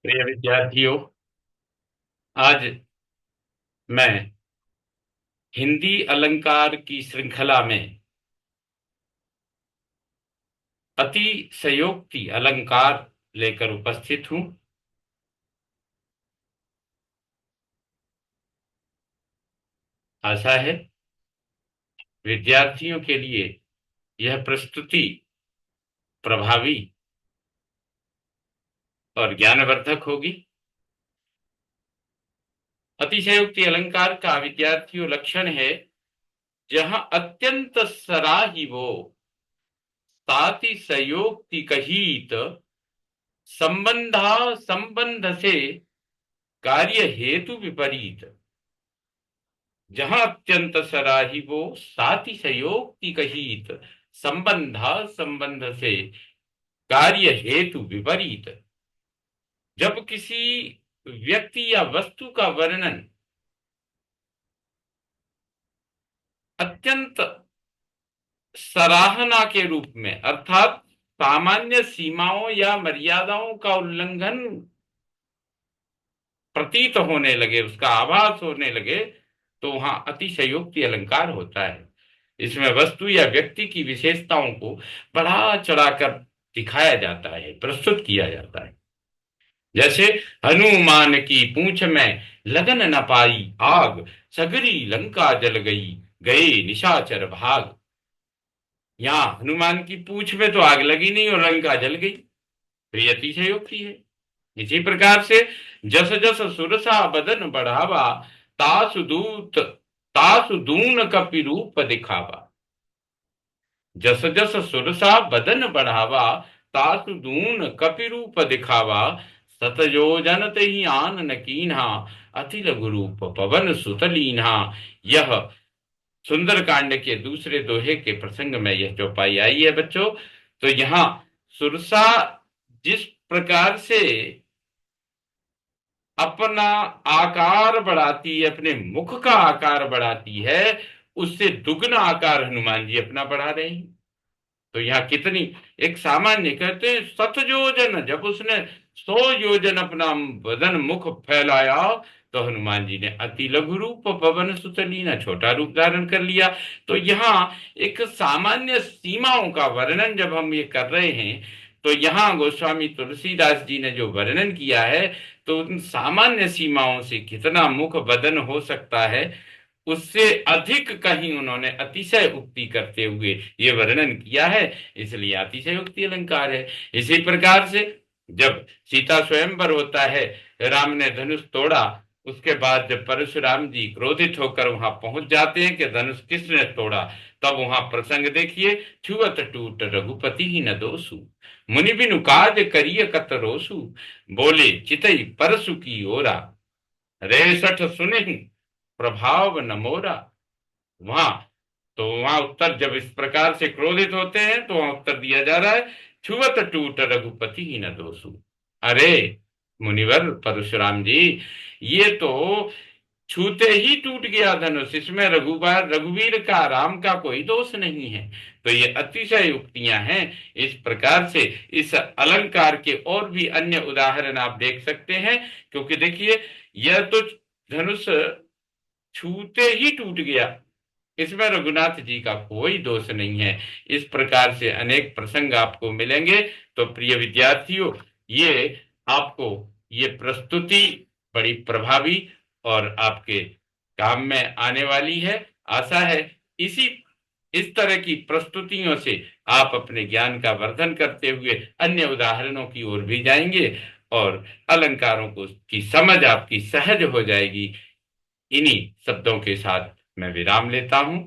प्रिय विद्यार्थियों, आज मैं हिंदी अलंकार की श्रृंखला में अतिशयोक्ति अलंकार लेकर उपस्थित हूं। आशा है विद्यार्थियों के लिए यह प्रस्तुति प्रभावी और ज्ञानवर्धक होगी। अतिशयोक्ति अलंकार का विद्यार्थियों लक्षण है, जहां अत्यंत सराही वो ताति सयोक्ति कहीत, संबंधा संबंध से कार्य हेतु विपरीत। जहां अत्यंत सराही वो साति सयोक्ति कहीत, संबंधा संबंध से कार्य हेतु विपरीत। जब किसी व्यक्ति या वस्तु का वर्णन अत्यंत सराहना के रूप में, अर्थात सामान्य सीमाओं या मर्यादाओं का उल्लंघन प्रतीत होने लगे, उसका आभास होने लगे, तो वहां अतिशयोक्ति अलंकार होता है। इसमें वस्तु या व्यक्ति की विशेषताओं को बढ़ा चढ़ाकर दिखाया जाता है, प्रस्तुत किया जाता है। जैसे हनुमान की पूंछ में लगन न पाई आग, सगरी लंका जल गई, गए निशाचर भाग। यहाँ हनुमान की पूंछ में तो आग लगी नहीं और लंका जल गई, तो ये अतिशयोक्ति है। इसी प्रकार से जस जस सुरसा बदन बढ़ावा, तासु दूत तासु दून कपि रूप दिखावा। जस जस सुरसा बदन बढ़ावा, तासु दून कपि रूप दिखावा। सतयोजन ही आन न कीन्हा, अति लघु रूप पवन सुतलीन्हा। यह सुंदरकांड के दूसरे दोहे के प्रसंग में यह चौपाई आई है बच्चों। तो यहाँ सुरसा जिस प्रकार से अपना आकार बढ़ाती है, अपने मुख का आकार बढ़ाती है, उससे दुगना आकार हनुमान जी अपना बढ़ा रहे हैं। तो यहाँ कितनी, एक सामान्य कहते हैं सत योजन, जब उसने 100 योजन अपना बदन मुख फैलाया, तो हनुमान जी ने अति लघु रूप पवन सुतलीना, छोटा रूप धारण कर लिया। तो यहाँ एक सामान्य सीमाओं का वर्णन जब हम ये कर रहे हैं, तो यहाँ गोस्वामी तुलसीदास जी ने जो वर्णन किया है, तो उन सामान्य सीमाओं से कितना मुख बदन हो सकता है, उससे अधिक कहीं उन्होंने अतिशय उक्ति करते हुए ये वर्णन किया है, इसलिए अतिशय उक्ति अलंकार है। इसी प्रकार से जब सीता स्वयंवर होता है, राम ने धनुष तोड़ा, उसके बाद जब परशुराम जी क्रोधित होकर वहां पहुंच जाते हैं कि धनुष किसने तोड़ा, तब वहां प्रसंग देखिए, छुअत टूट रघुपति ही न दोषु, मुनि बिनु काज करिय कत रोसु, बोले चितई परसु की ओरा, रे सठ सुने प्रभाव न मोरा। वहां तो वहां उत्तर, जब इस प्रकार से क्रोधित होते हैं तो वहां उत्तर दिया जा रहा है, छुअत टूट रघुपति ही न दोषु। अरे मुनिवर परशुराम जी, ये तो छूते ही टूट गया धनुष, इसमें रघुवीर का, राम का कोई दोष नहीं है। तो ये अतिशय युक्तियां हैं। इस प्रकार से इस अलंकार के और भी अन्य उदाहरण आप देख सकते हैं, क्योंकि देखिए यह तो धनुष छूते ही टूट गया, इसमें रघुनाथ जी का कोई दोष नहीं है। इस प्रकार से अनेक प्रसंग आपको मिलेंगे। तो प्रिय विद्यार्थियों, ये आपको ये प्रस्तुति बड़ी प्रभावी और आपके काम में आने वाली है। आशा है इसी इस तरह की प्रस्तुतियों से आप अपने ज्ञान का वर्धन करते हुए अन्य उदाहरणों की ओर भी जाएंगे और अलंकारों को की समझ आपकी सहज हो जाएगी। इन्हीं शब्दों के साथ मैं विराम लेता हूं।